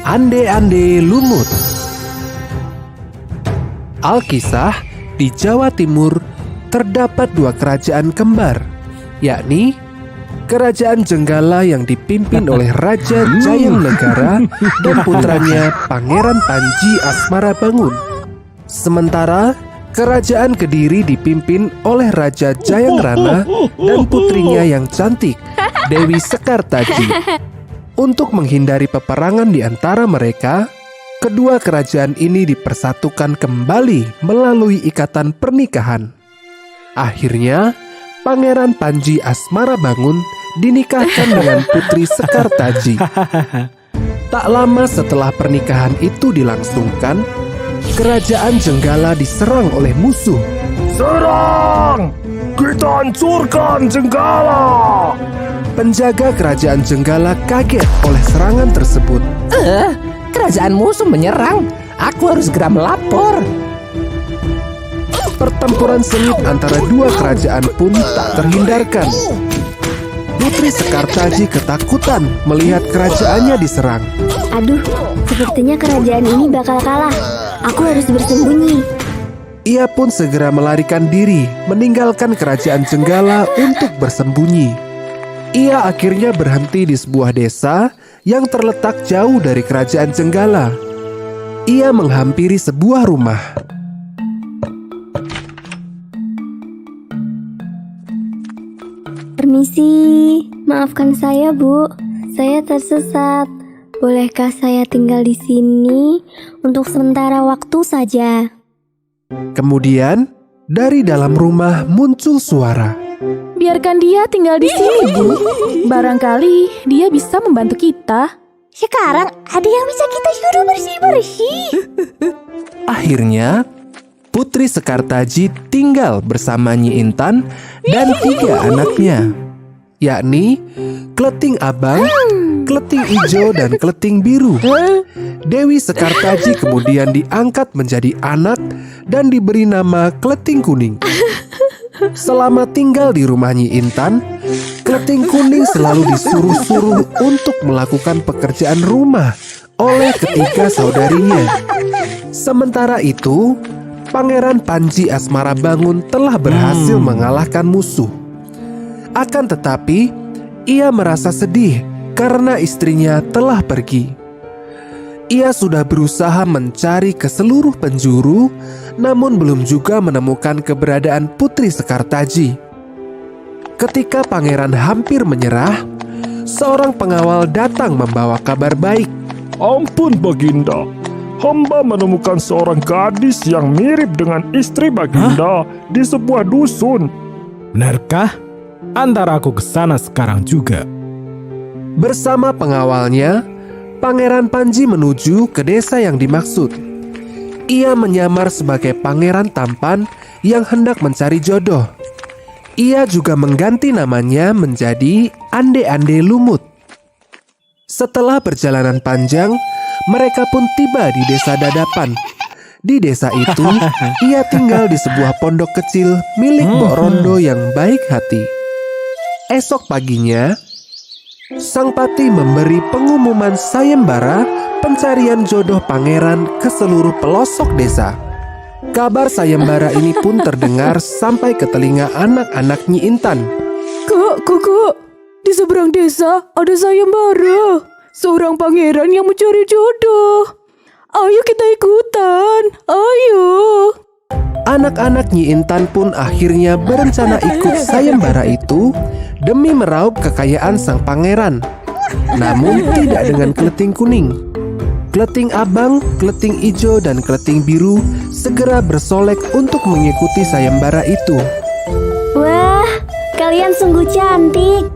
Ande-ande lumut. Alkisah, di Jawa Timur terdapat dua kerajaan kembar, yakni Kerajaan Jenggala yang dipimpin oleh Raja Jayang Negara dan putranya Pangeran Panji Asmarabangun. Sementara Kerajaan Kediri dipimpin oleh Raja Jayang Rana dan putrinya yang cantik, Dewi Sekartaji. Untuk menghindari peperangan di antara mereka, kedua kerajaan ini dipersatukan kembali melalui ikatan pernikahan. Akhirnya, Pangeran Panji Asmarabangun dinikahkan dengan Putri Sekartaji. Tak lama setelah pernikahan itu dilangsungkan, Kerajaan Jenggala diserang oleh musuh. Serang! Kita hancurkan Jenggala! Penjaga Kerajaan Jenggala kaget oleh serangan tersebut. Kerajaan musuh menyerang. Aku harus segera melapor. Pertempuran sengit antara dua kerajaan pun tak terhindarkan. Putri Sekartaji ketakutan melihat kerajaannya diserang. Aduh, sepertinya kerajaan ini bakal kalah. Aku harus bersembunyi. Ia pun segera melarikan diri, meninggalkan Kerajaan Jenggala untuk bersembunyi. Ia akhirnya berhenti di sebuah desa yang terletak jauh dari Kerajaan Jenggala. Ia menghampiri sebuah rumah. Permisi, maafkan saya, Bu. Saya tersesat. Bolehkah saya tinggal di sini untuk sementara waktu saja? Kemudian, dari dalam rumah muncul suara. Biarkan dia tinggal di sini, Bu. Barangkali dia bisa membantu kita. Sekarang ada yang bisa kita suruh bersih-bersih. Akhirnya, Putri Sekartaji tinggal bersama Nyi Intan dan 3 anaknya, yakni Kleting Abang, Kleting Ijo, dan Kleting Biru. Dewi Sekartaji kemudian diangkat menjadi anak dan diberi nama Kleting Kuning. Selama tinggal di rumah Nyi Intan, Kleting Kuning selalu disuruh-suruh untuk melakukan pekerjaan rumah oleh ketiga saudarinya. Sementara itu, Pangeran Panji Asmarabangun telah berhasil mengalahkan musuh. Akan tetapi, ia merasa sedih karena istrinya telah pergi. Ia sudah berusaha mencari ke seluruh penjuru, namun belum juga menemukan keberadaan Putri Sekartaji. Ketika pangeran hampir menyerah, seorang pengawal datang membawa kabar baik. Ampun Baginda, hamba menemukan seorang gadis yang mirip dengan istri Baginda di sebuah dusun. Benarkah? Antar aku ke sana sekarang juga. Bersama pengawalnya, Pangeran Panji menuju ke desa yang dimaksud. Ia menyamar sebagai pangeran tampan yang hendak mencari jodoh. Ia juga mengganti namanya menjadi Ande-ande Lumut. Setelah perjalanan panjang, mereka pun tiba di desa Dadapan. Di desa itu, ia tinggal di sebuah pondok kecil milik Mbok Rondo yang baik hati. Esok paginya, Sang Pati memberi pengumuman sayembara pencarian jodoh pangeran ke seluruh pelosok desa. Kabar sayembara ini pun terdengar sampai ke telinga anak-anak Nyi Intan. Kak, di seberang desa ada sayembara. Seorang pangeran yang mencari jodoh. Ayo kita ikutan, ayo. Anak-anak Nyi Intan pun akhirnya berencana ikut sayembara itu demi meraup kekayaan sang pangeran. Namun tidak dengan Kleting Kuning. Kleting Abang, Kleting Ijo, dan Kleting Biru segera bersolek untuk mengikuti sayembara itu. Wah, kalian sungguh cantik.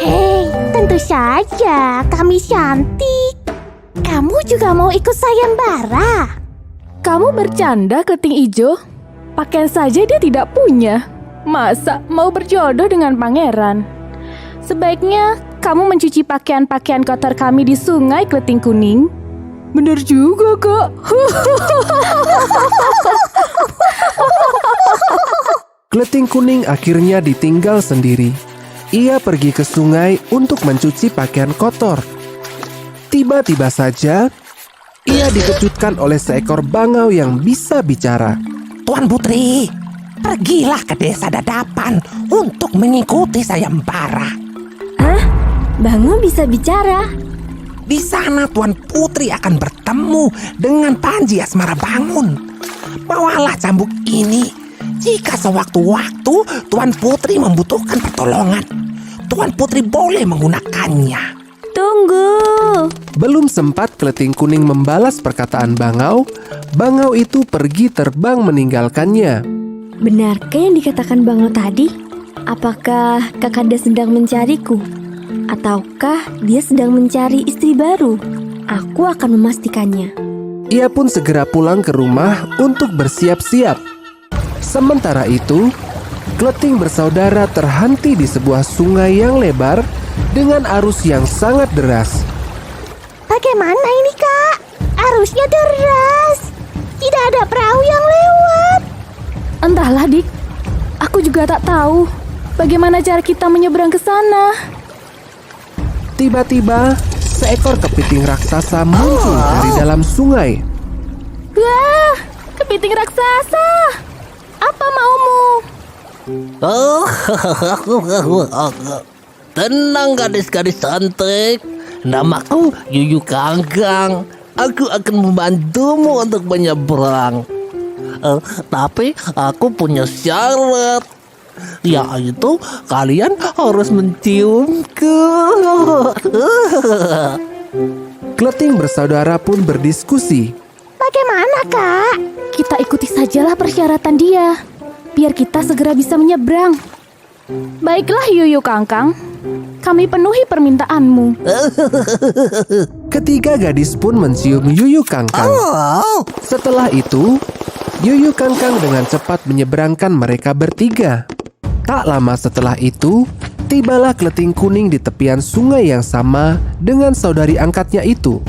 Hei, tentu saja kami cantik. Kamu juga mau ikut sayembara? Kamu bercanda, Kleting Ijo? Pakaian saja dia tidak punya. Masa mau berjodoh dengan pangeran? Sebaiknya kamu mencuci pakaian-pakaian kotor kami di sungai, Kleting Kuning. Benar juga, Kak. Kleting Kuning akhirnya ditinggal sendiri. Ia pergi ke sungai untuk mencuci pakaian kotor. Tiba-tiba saja, ia dikejutkan oleh seekor bangau yang bisa bicara. Tuan Putri, pergilah ke desa Dadapan untuk mengikuti sayembara. Hah? Bangau bisa bicara? Di sana Tuan Putri akan bertemu dengan Panji Asmara Bangun. Bawalah cambuk ini. Jika sewaktu-waktu Tuan Putri membutuhkan pertolongan, Tuan Putri boleh menggunakannya. Tunggu. Belum sempat Keleting Kuning membalas perkataan bangau, bangau itu pergi terbang meninggalkannya. Benarkah yang dikatakan bangau tadi? Apakah Kakanda sedang mencariku? Ataukah dia sedang mencari istri baru? Aku akan memastikannya. Ia pun segera pulang ke rumah untuk bersiap-siap. Sementara itu, Keleting bersaudara terhenti di sebuah sungai yang lebar dengan arus yang sangat deras. Bagaimana ini, Kak? Arusnya deras. Tidak ada perahu yang lewat. Entahlah, Dik. Aku juga tak tahu bagaimana cara kita menyeberang ke sana. Tiba-tiba, seekor kepiting raksasa muncul dari dalam sungai. Wah, kepiting raksasa. Apa maumu? Tenang gadis-gadis cantik, namaku Yuyu Kangkang. Aku akan membantumu untuk menyeberang. Tapi aku punya syarat, yaitu kalian harus menciumku. Keleting bersaudara pun berdiskusi. Bagaimana, Kak? Kita ikuti sajalah persyaratan dia, biar kita segera bisa menyeberang. Baiklah Yuyu Kangkang, kami penuhi permintaanmu. Ketiga gadis pun mencium Yuyu Kangkang. Setelah itu, Yuyu Kangkang dengan cepat menyeberangkan mereka bertiga. Tak lama setelah itu, tibalah Keleting Kuning di tepian sungai yang sama dengan saudari angkatnya itu.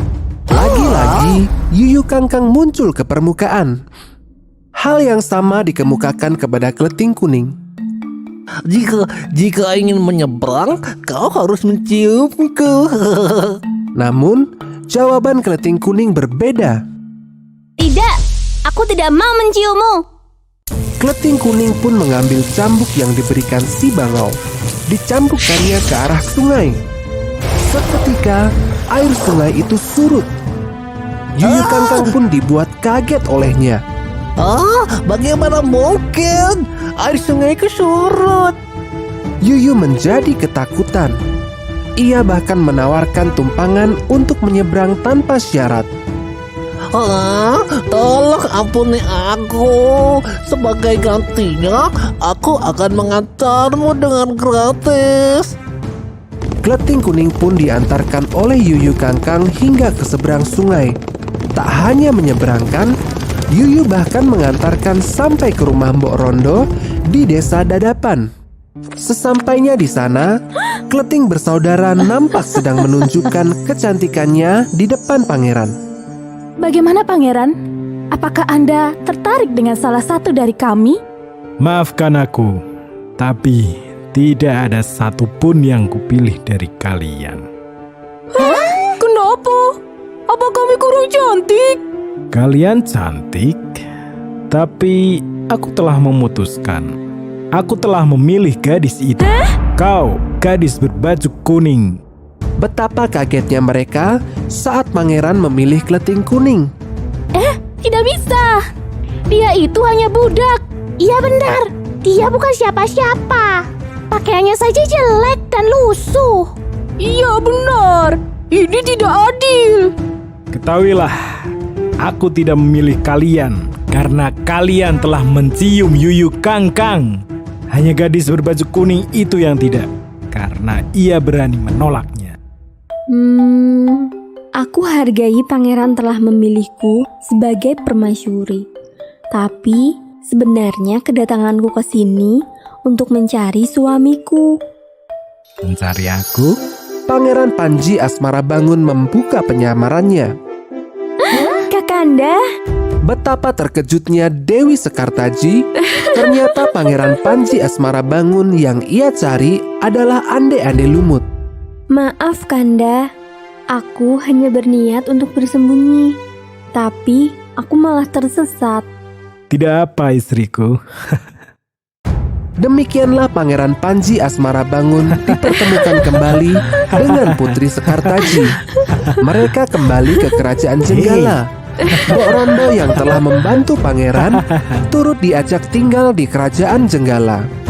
Lagi-lagi, Yuyu Kangkang muncul ke permukaan. Hal yang sama dikemukakan kepada Keleting Kuning. Jika ingin menyeberang, kau harus menciumku. Namun, jawaban Keleting Kuning berbeda. Tidak, aku tidak mau menciummu. Keleting Kuning pun mengambil cambuk yang diberikan si bangau. Dicambukkannya ke arah sungai. Seketika, air sungai itu surut. Yuyu Kangkang pun dibuat kaget olehnya. Bagaimana mungkin? Air sungaiku surut. Yuyu menjadi ketakutan. Ia bahkan menawarkan tumpangan untuk menyeberang tanpa syarat. Tolong ampuni aku. Sebagai gantinya, aku akan mengantarmu dengan gratis. Keleting Kuning pun diantarkan oleh Yuyu Kangkang hingga ke seberang sungai. Tak hanya menyeberangkan, Yuyu bahkan mengantarkan sampai ke rumah Mbok Rondo di desa Dadapan. Sesampainya di sana, Keleting bersaudara nampak sedang menunjukkan kecantikannya di depan pangeran. Bagaimana Pangeran? Apakah Anda tertarik dengan salah satu dari kami? Maafkan aku, tapi tidak ada satupun yang kupilih dari kalian. Kenapa? Apa kami kurang cantik? Kalian cantik, tapi aku telah memutuskan. Aku telah memilih gadis itu. Kau, gadis berbaju kuning. Betapa kagetnya mereka saat pangeran memilih Keleting Kuning. Tidak bisa. Dia itu hanya budak. Iya benar, dia bukan siapa-siapa. Pakaiannya saja jelek dan lusuh. Iya benar. Ini tidak adil. Ketahuilah, aku tidak memilih kalian karena kalian telah mencium Yuyu Kangkang. Hanya gadis berbaju kuning itu yang tidak, karena ia berani menolaknya. Aku hargai pangeran telah memilihku sebagai permaisuri. Tapi sebenarnya kedatanganku ke sini untuk mencari suamiku. Mencari aku? Pangeran Panji Asmara Bangun membuka penyamarannya. Kakanda, Betapa terkejutnya Dewi Sekartaji. Ternyata Pangeran Panji Asmara Bangun yang ia cari adalah Ande-Ande Lumut. maaf Kanda. Aku hanya berniat untuk bersembunyi, tapi aku malah tersesat. Tidak apa istriku. Demikianlah Pangeran Panji Asmarabangun dipertemukan kembali dengan Putri Sekartaji. Mereka kembali ke kerajaan Jenggala. Mbok Rondo yang telah membantu pangeran turut diajak tinggal di kerajaan Jenggala.